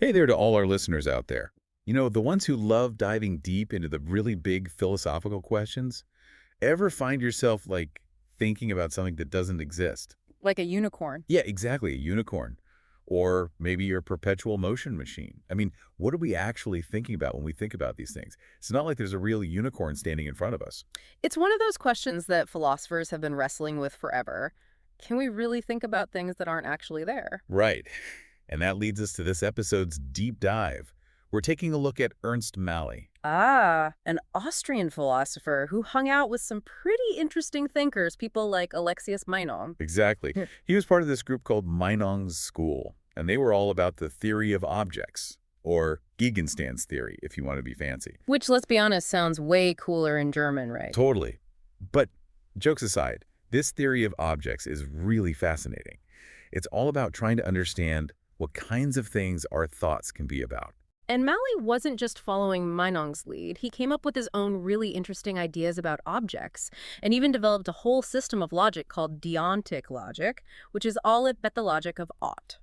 Hey there to all our listeners out there. The ones who love diving deep into the really big philosophical questions. Ever find yourself, thinking about something that doesn't exist? Like a unicorn. Yeah, exactly, a unicorn. Or maybe your perpetual motion machine. I mean, what are we actually thinking about when we think about these things? It's not like there's a real unicorn standing in front of us. It's one of those questions that philosophers have been wrestling with forever. Can we really think about things that aren't actually there? Right. And that leads us to this episode's deep dive. We're taking a look at Ernst Mally. Ah, an Austrian philosopher who hung out with some pretty interesting thinkers, people like Alexius Meinong. Exactly. Hmm. He was part of this group called Meinong's School, and they were all about the theory of objects, or Gegenstand's theory, if you want to be fancy. Which, let's be honest, sounds way cooler in German, right? Totally. But jokes aside, this theory of objects is really fascinating. It's all about trying to understand what kinds of things our thoughts can be about. And Mally wasn't just following Meinong's lead. He came up with his own really interesting ideas about objects, and even developed a whole system of logic called deontic logic, which is all about the logic of ought.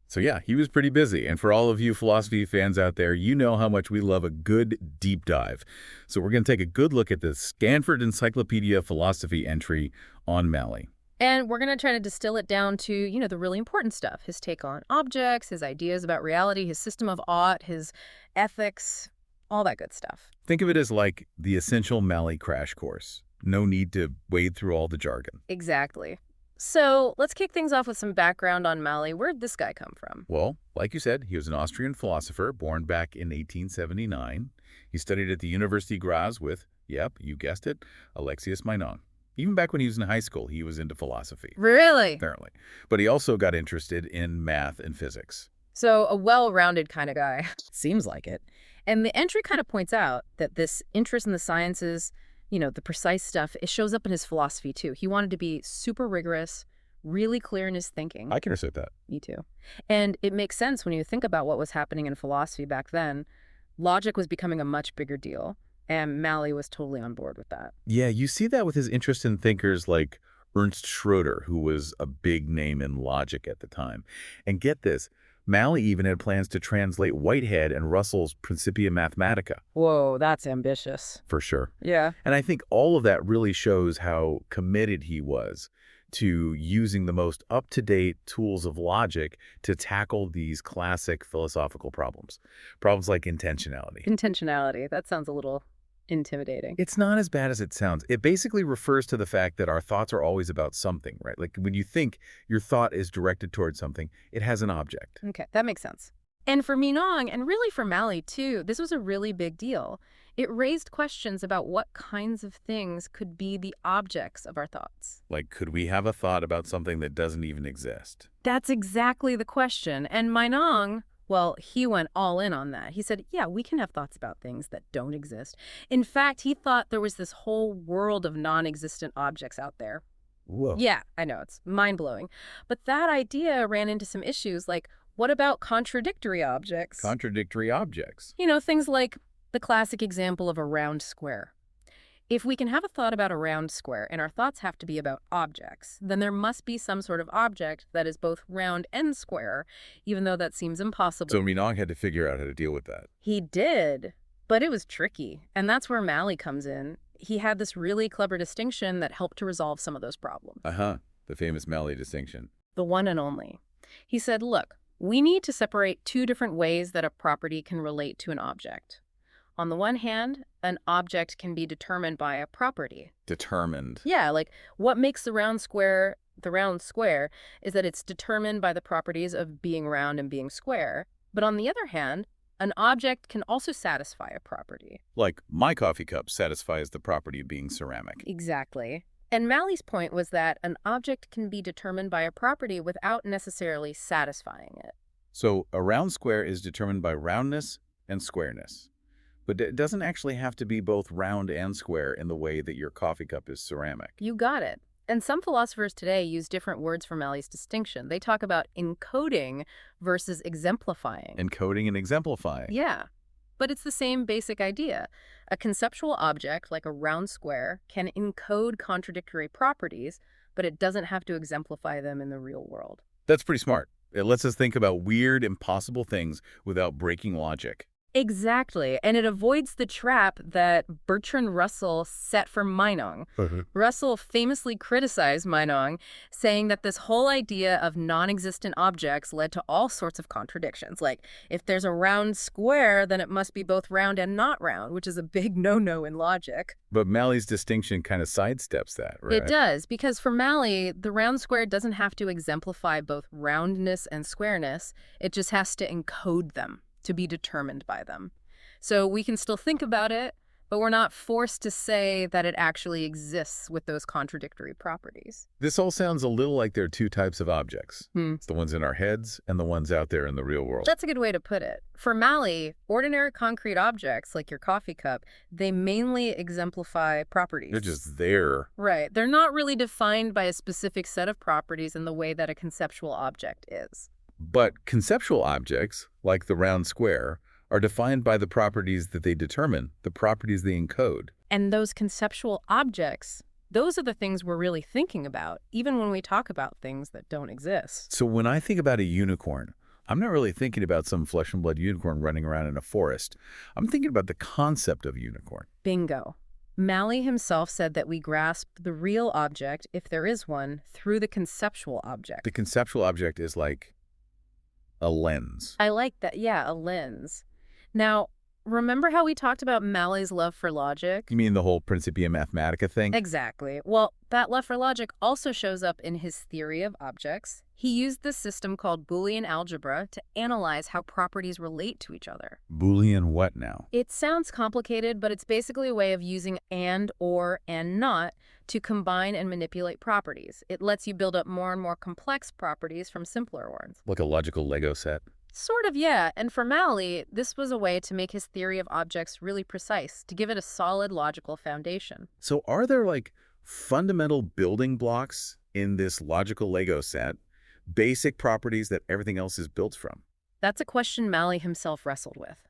So yeah, he was pretty busy. And for all of you philosophy fans out there, you know how much we love a good deep dive. So we're going to take a good look at the Stanford Encyclopedia Philosophy entry on Mally. And we're going to try to distill it down to, the really important stuff. His take on objects, his ideas about reality, his system of ought, his ethics, all that good stuff. Think of it as like the essential Mally crash course. No need to wade through all the jargon. Exactly. So let's kick things off with some background on Mally. Where'd this guy come from? Well, like you said, he was an Austrian philosopher born back in 1879. He studied at the University Graz with, yep, you guessed it, Alexius Meinong. Even back when he was in high school, he was into philosophy. Really? Apparently. But he also got interested in math and physics. So a well-rounded kind of guy. Seems like it. And the entry kind of points out that this interest in the sciences, the precise stuff, it shows up in his philosophy too. He wanted to be super rigorous, really clear in his thinking. I can accept that. Me too. And it makes sense when you think about what was happening in philosophy back then. Logic was becoming a much bigger deal, and Mally was totally on board with that. Yeah, you see that with his interest in thinkers like Ernst Schroeder, who was a big name in logic at the time. And get this, Mally even had plans to translate Whitehead and Russell's Principia Mathematica. Whoa, that's ambitious. For sure. Yeah. And I think all of that really shows how committed he was to using the most up-to-date tools of logic to tackle these classic philosophical problems. Problems like intentionality. Intentionality. That sounds a little intimidating. It's not as bad as it sounds. It basically refers to the fact that our thoughts are always about something, right? Like when you think your thought is directed towards something, it has an object. Okay, that makes sense. And for Meinong, and really for Mally too, this was a really big deal. It raised questions about what kinds of things could be the objects of our thoughts. Like, could we have a thought about something that doesn't even exist? That's exactly the question. And Meinong, well, he went all in on that. He said, yeah, we can have thoughts about things that don't exist. In fact, he thought there was this whole world of non-existent objects out there. Whoa. Yeah, I know, it's mind-blowing. But that idea ran into some issues like, what about contradictory objects? Contradictory objects. Things like the classic example of a round square. If we can have a thought about a round square and our thoughts have to be about objects, then there must be some sort of object that is both round and square, even though that seems impossible. So Meinong had to figure out how to deal with that. He did, but it was tricky. And that's where Mally comes in. He had this really clever distinction that helped to resolve some of those problems. The famous Mally distinction. The one and only. He said, look, we need to separate two different ways that a property can relate to an object. On the one hand, an object can be determined by a property. Determined. Yeah, like what makes the round square is that it's determined by the properties of being round and being square. But on the other hand, an object can also satisfy a property. Like my coffee cup satisfies the property of being ceramic. Exactly. And Mally's point was that an object can be determined by a property without necessarily satisfying it. So a round square is determined by roundness and squareness. But it doesn't actually have to be both round and square in the way that your coffee cup is ceramic. You got it. And some philosophers today use different words for Mally's distinction. They talk about encoding versus exemplifying. Encoding and exemplifying. Yeah, but it's the same basic idea. A conceptual object, like a round square, can encode contradictory properties, but it doesn't have to exemplify them in the real world. That's pretty smart. It lets us think about weird, impossible things without breaking logic. Exactly, and it avoids the trap that Bertrand Russell set for Meinong. Russell famously criticized Meinong, saying that this whole idea of non-existent objects led to all sorts of contradictions. Like, if there's a round square, then it must be both round and not round, which is a big no-no in logic. But Malley's distinction kind of sidesteps that, It right? does, because for Malley, the round square doesn't have to exemplify both roundness and squareness. It just has to encode them, to be determined by them. So we can still think about it, but we're not forced to say that it actually exists with those contradictory properties. This all sounds a little like there are two types of objects. Hmm. It's the ones in our heads and the ones out there in the real world. That's a good way to put it. For Malley, ordinary concrete objects, like your coffee cup, they mainly exemplify properties. They're just there. Right. They're not really defined by a specific set of properties in the way that a conceptual object is. But conceptual objects, like the round square, are defined by the properties that they determine, the properties they encode. And those conceptual objects, those are the things we're really thinking about, even when we talk about things that don't exist. So when I think about a unicorn, I'm not really thinking about some flesh and blood unicorn running around in a forest. I'm thinking about the concept of unicorn. Bingo. Malley himself said that we grasp the real object, if there is one, through the conceptual object. The conceptual object is like a lens. I like that. Yeah, a lens. Now, remember how we talked about Malley's love for logic? You mean the whole Principia Mathematica thing? Exactly. Well, that love for logic also shows up in his theory of objects. He used this system called Boolean algebra to analyze how properties relate to each other. Boolean what now? It sounds complicated, but it's basically a way of using and, or, and not to combine and manipulate properties. It lets you build up more and more complex properties from simpler ones. Like a logical Lego set? Sort of, yeah. And for Malley, this was a way to make his theory of objects really precise, to give it a solid logical foundation. So are there like fundamental building blocks in this logical Lego set, basic properties that everything else is built from? That's a question Malley himself wrestled with.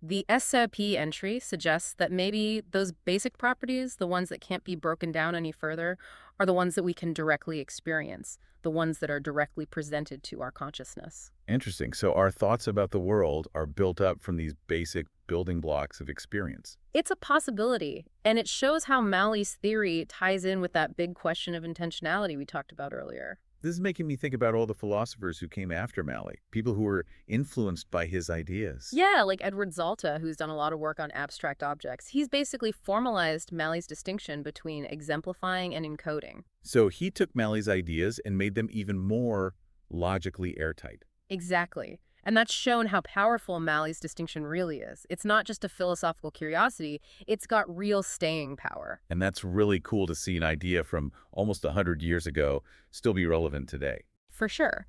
The SAP entry suggests that maybe those basic properties, the ones that can't be broken down any further, are the ones that we can directly experience, the ones that are directly presented to our consciousness. Interesting. So our thoughts about the world are built up from these basic building blocks of experience. It's a possibility, and it shows how Malley's theory ties in with that big question of intentionality we talked about earlier. This is making me think about all the philosophers who came after Malley, people who were influenced by his ideas. Yeah, like Edward Zalta, who's done a lot of work on abstract objects. He's basically formalized Malley's distinction between exemplifying and encoding. So he took Malley's ideas and made them even more logically airtight. Exactly. And that's shown how powerful Malley's distinction really is. It's not just a philosophical curiosity, it's got real staying power. And that's really cool to see an idea from almost 100 years ago still be relevant today. For sure.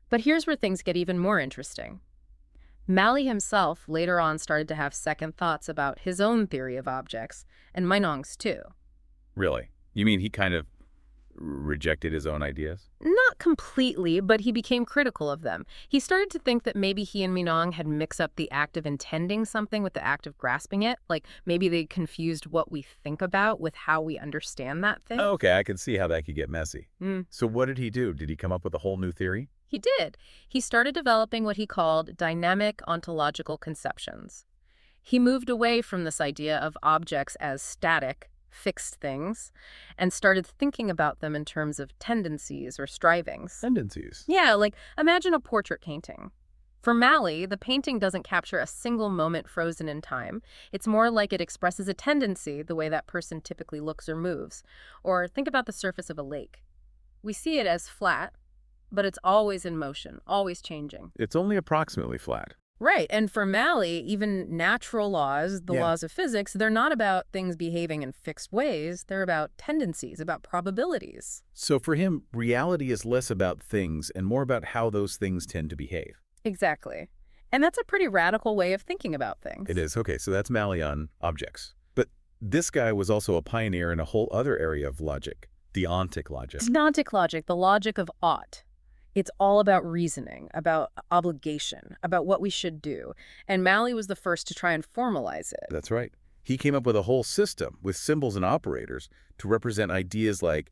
But here's where things get even more interesting. Malley himself later on started to have second thoughts about his own theory of objects, and Meinong's too. Really? You mean he kind of rejected his own ideas? Not completely, but he became critical of them. He started to think that maybe he and Meinong had mixed up the act of intending something with the act of grasping it. Like maybe they confused what we think about with how we understand that thing. Okay, I can see how that could get messy. Mm. So what did he do? Did he come up with a whole new theory? He did. He started developing what he called dynamic ontological conceptions. He moved away from this idea of objects as static, fixed things, and started thinking about them in terms of tendencies or strivings. Tendencies. Yeah, like imagine a portrait painting. For Malley, the painting doesn't capture a single moment frozen in time. It's more like it expresses a tendency, the way that person typically looks or moves. Or think about the surface of a lake. We see it as flat, but it's always in motion, always changing. It's only approximately flat. Right, and for Malley, even natural laws, the laws of physics, they're not about things behaving in fixed ways. They're about tendencies, about probabilities. So for him, reality is less about things and more about how those things tend to behave. Exactly. And that's a pretty radical way of thinking about things. It is. Okay, so that's Malley on objects. But this guy was also a pioneer in a whole other area of logic, deontic logic. Deontic logic, the logic of ought. It's all about reasoning, about obligation, about what we should do. And Malley was the first to try and formalize it. That's right. He came up with a whole system with symbols and operators to represent ideas like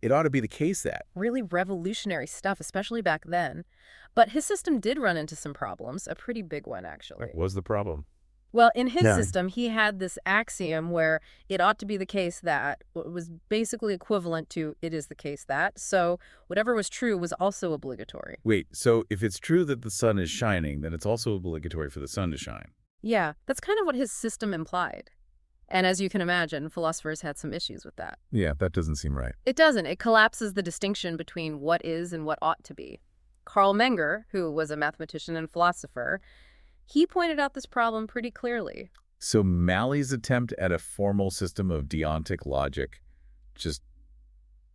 It ought to be the case that. Really revolutionary stuff, especially back then. But his system did run into some problems, a pretty big one, What actually. was the problem? Well, in his Yeah. system, he had this axiom where it ought to be the case that was basically equivalent to it is the case that. So whatever was true was also obligatory. Wait, so if it's true that the sun is shining, then it's also obligatory for the sun to shine. Yeah, that's kind of what his system implied. And as you can imagine, philosophers had some issues with that. Yeah, that doesn't seem right. It doesn't. It collapses the distinction between what is and what ought to be. Karl Menger, who was a mathematician and philosopher, he pointed out this problem pretty clearly. So Malley's attempt at a formal system of deontic logic just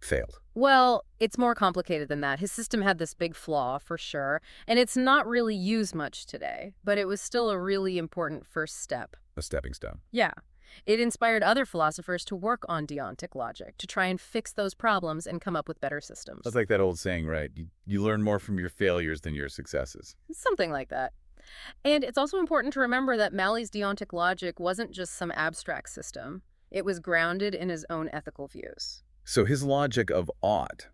failed. Well, it's more complicated than that. His system had this big flaw, for sure, and it's not really used much today, but it was still a really important first step. A stepping stone. Yeah. It inspired other philosophers to work on deontic logic, to try and fix those problems and come up with better systems. That's like that old saying, right? You learn more from your failures than your successes. Something like that. And it's also important to remember that Malley's deontic logic wasn't just some abstract system. It was grounded in his own ethical views. So his logic of ought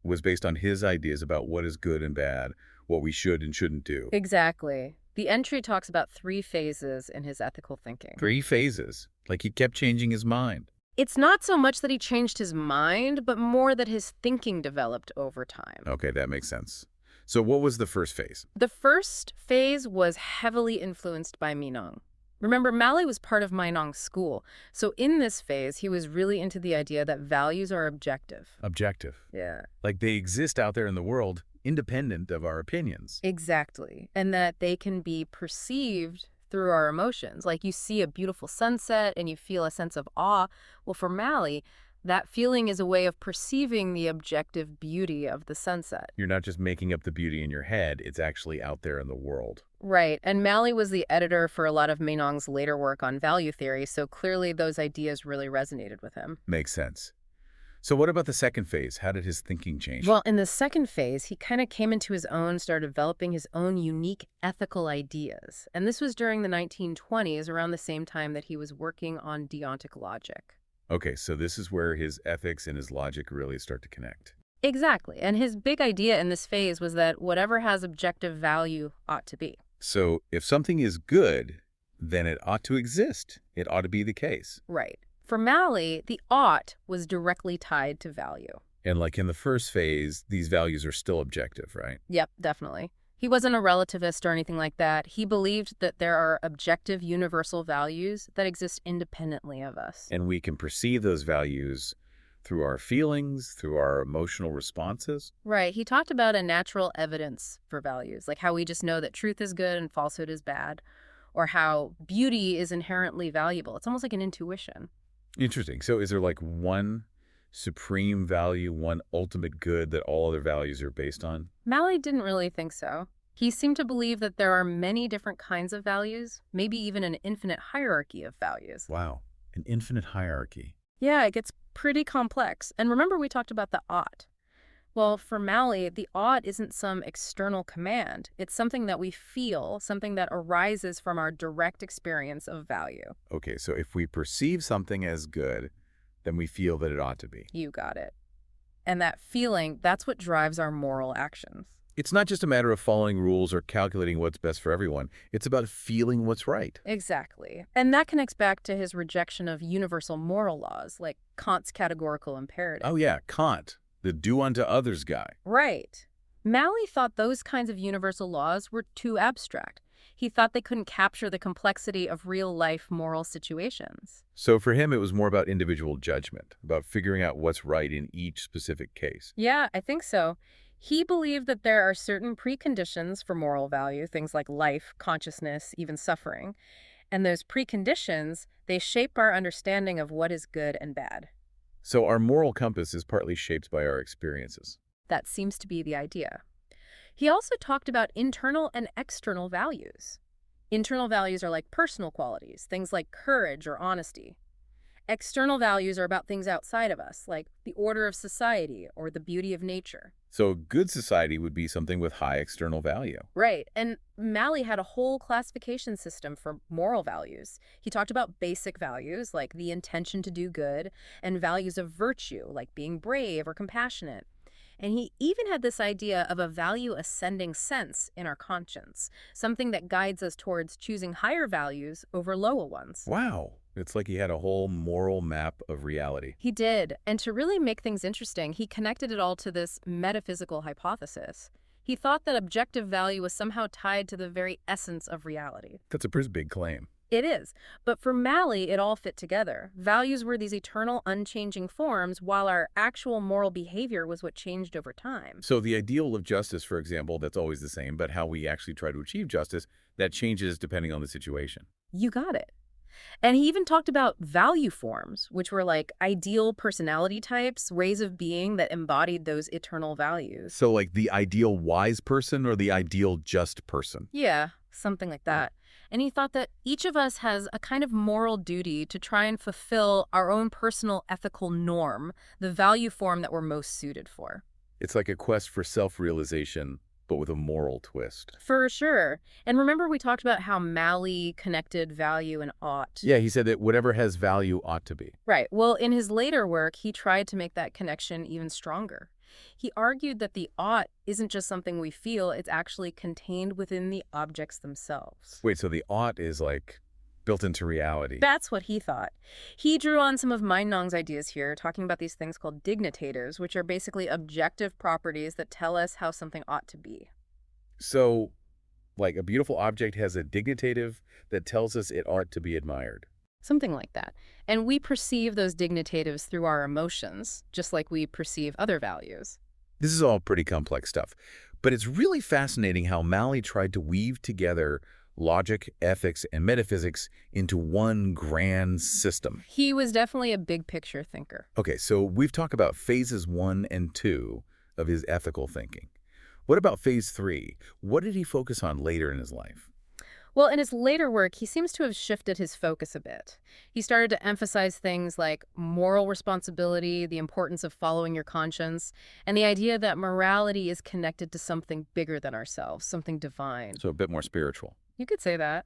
was based on his ideas about what is good and bad, what we should and shouldn't do. Exactly. The entry talks about 3 phases in his ethical thinking. 3 phases. Like he kept changing his mind. It's not so much that he changed his mind, but more that his thinking developed over time. Okay, that makes sense. So what was the first phase? The first phase was heavily influenced by Meinong. Remember, Malley was part of Meinong's school, so in this phase, he was really into the idea that values are objective. Objective. Yeah. Like they exist out there in the world, independent of our opinions. Exactly. And that they can be perceived through our emotions. Like you see a beautiful sunset and you feel a sense of awe. Well, for Malley, that feeling is a way of perceiving the objective beauty of the sunset. You're not just making up the beauty in your head, it's actually out there in the world. Right. And Malley was the editor for a lot of Meinong's later work on value theory, so clearly those ideas really resonated with him. Makes sense. So what about the second phase? How did his thinking change? Well, in the second phase, he kind of came into his own, started developing his own unique ethical ideas. And this was during the 1920s, around the same time that he was working on deontic logic. Okay, so this is where his ethics and his logic really start to connect. Exactly. And his big idea in this phase was that whatever has objective value ought to be. So if something is good, then it ought to exist. It ought to be the case. Right. For Malley, the ought was directly tied to value. And like in the first phase, these values are still objective, right? Yep, definitely. He wasn't a relativist or anything like that. He believed that there are objective universal values that exist independently of us. And we can perceive those values through our feelings, through our emotional responses. Right. He talked about a natural evidence for values, like how we just know that truth is good and falsehood is bad, or how beauty is inherently valuable. It's almost like an intuition. Interesting. So is there like one supreme value, one ultimate good that all other values are based on? Malley didn't really think so. He seemed to believe that there are many different kinds of values, maybe even an infinite hierarchy of values. Wow, an infinite hierarchy. Yeah, it gets pretty complex. And remember we talked about the ought. Well, for Malley, the ought isn't some external command. It's something that we feel, something that arises from our direct experience of value. Okay, so if we perceive something as good, then we feel that it ought to be. You got it. And that feeling, that's what drives our moral actions. It's not just a matter of following rules or calculating what's best for everyone. It's about feeling what's right. Exactly. And that connects back to his rejection of universal moral laws, like Kant's categorical imperative. Oh yeah, Kant, the do unto others guy. Right. Malley thought those kinds of universal laws were too abstract. He thought they couldn't capture the complexity of real-life moral situations. So for him, it was more about individual judgment, about figuring out what's right in each specific case. Yeah, I think so. He believed that there are certain preconditions for moral value, things like life, consciousness, even suffering. And those preconditions, they shape our understanding of what is good and bad. So our moral compass is partly shaped by our experiences. That seems to be the idea. He also talked about internal and external values. Internal values are like personal qualities, things like courage or honesty. External values are about things outside of us, like the order of society or the beauty of nature. So good society would be something with high external value. Right. And Malley had a whole classification system for moral values. He talked about basic values, like the intention to do good, and values of virtue, like being brave or compassionate. And he even had this idea of a value ascending sense in our conscience, something that guides us towards choosing higher values over lower ones. Wow. It's like he had a whole moral map of reality. He did, and to really make things interesting, he connected it all to this metaphysical hypothesis. He thought that objective value was somehow tied to the very essence of reality. That's a pretty big claim. It is, but for Malley, it all fit together. Values were these eternal, unchanging forms, while our actual moral behavior was what changed over time. So the ideal of justice, for example, that's always the same, but how we actually try to achieve justice, that changes depending on the situation. You got it. And he even talked about value forms, which were like ideal personality types, ways of being that embodied those eternal values. So like the ideal wise person or the ideal just person? Yeah, something like that. And he thought that each of us has a kind of moral duty to try and fulfill our own personal ethical norm, the value form that we're most suited for. It's like a quest for self-realization, but with a moral twist. For sure. And remember we talked about how Malley connected value and ought. Yeah, he said that whatever has value ought to be. Right. Well, in his later work, he tried to make that connection even stronger. He argued that the ought isn't just something we feel, it's actually contained within the objects themselves. Wait, so the ought is like built into reality. That's what he thought. He drew on some of Meinong's ideas here, talking about these things called dignitators, which are basically objective properties that tell us how something ought to be. So, like a beautiful object has a dignitative that tells us it ought to be admired. Something like that. And we perceive those dignitatives through our emotions, just like we perceive other values. This is all pretty complex stuff, but it's really fascinating how Malley tried to weave together logic, ethics, and metaphysics into one grand system. He was definitely a big picture thinker. Okay, so we've talked about phases 1 and 2 of his ethical thinking. What about phase 3? What did he focus on later in his life? Well, in his later work, he seems to have shifted his focus a bit. He started to emphasize things like moral responsibility, the importance of following your conscience, and the idea that morality is connected to something bigger than ourselves, something divine. So a bit more spiritual. You could say that.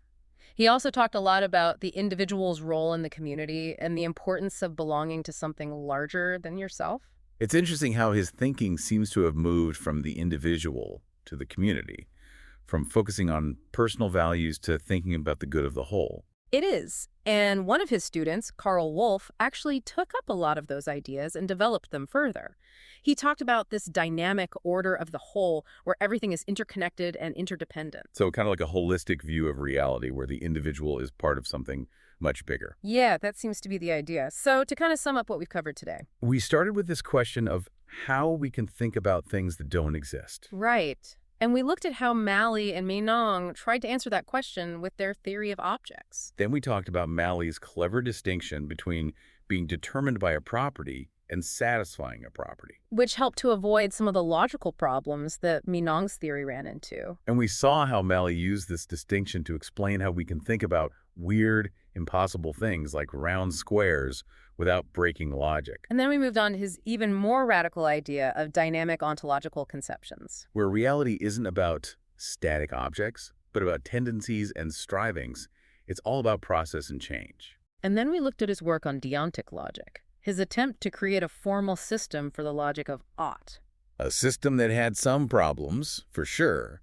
He also talked a lot about the individual's role in the community and the importance of belonging to something larger than yourself. It's interesting how his thinking seems to have moved from the individual to the community, from focusing on personal values to thinking about the good of the whole. It is. And one of his students, Carl Wolf, actually took up a lot of those ideas and developed them further. He talked about this dynamic order of the whole where everything is interconnected and interdependent. So kind of like a holistic view of reality where the individual is part of something much bigger. Yeah, that seems to be the idea. So to kind of sum up what we've covered today. We started with this question of how we can think about things that don't exist. Right. And we looked at how Malley and Meinong tried to answer that question with their theory of objects. Then we talked about Malley's clever distinction between being determined by a property and satisfying a property. Which helped to avoid some of the logical problems that Meinong's theory ran into. And we saw how Malley used this distinction to explain how we can think about weird, impossible things like round squares without breaking logic. And then we moved on to his even more radical idea of dynamic ontological conceptions. Where reality isn't about static objects, but about tendencies and strivings. It's all about process and change. And then we looked at his work on deontic logic, his attempt to create a formal system for the logic of ought. A system that had some problems, for sure,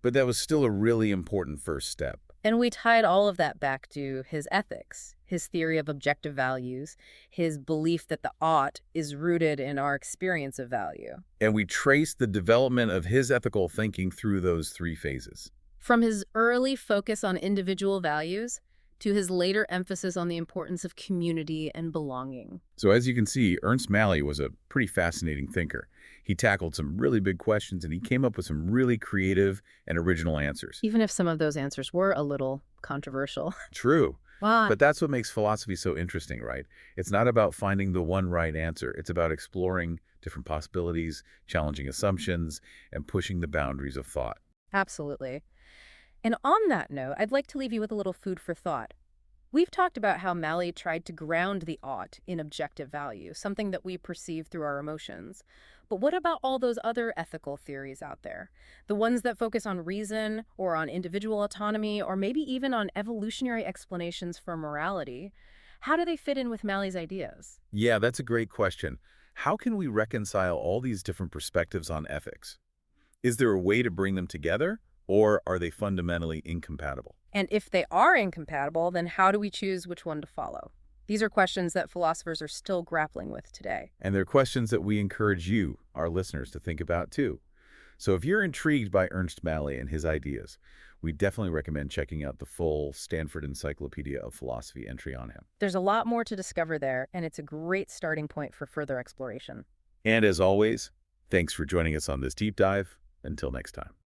but that was still a really important first step. And we tied all of that back to his ethics, his theory of objective values, his belief that the ought is rooted in our experience of value. And we traced the development of his ethical thinking through those 3 phases. From his early focus on individual values to his later emphasis on the importance of community and belonging. So as you can see, Ernst Malley was a pretty fascinating thinker. He tackled some really big questions and he came up with some really creative and original answers. Even if some of those answers were a little controversial. True. Why? But that's what makes philosophy so interesting, right? It's not about finding the one right answer. It's about exploring different possibilities, challenging assumptions, and pushing the boundaries of thought. Absolutely. And on that note, I'd like to leave you with a little food for thought. We've talked about how Malley tried to ground the ought in objective value, something that we perceive through our emotions. But what about all those other ethical theories out there? The ones that focus on reason or on individual autonomy or maybe even on evolutionary explanations for morality? How do they fit in with Malley's ideas? Yeah, that's a great question. How can we reconcile all these different perspectives on ethics? Is there a way to bring them together, or are they fundamentally incompatible? And if they are incompatible, then how do we choose which one to follow? These are questions that philosophers are still grappling with today. And they're questions that we encourage you, our listeners, to think about too. So if you're intrigued by Ernst Malley and his ideas, we definitely recommend checking out the full Stanford Encyclopedia of Philosophy entry on him. There's a lot more to discover there, and it's a great starting point for further exploration. And as always, thanks for joining us on this deep dive. Until next time.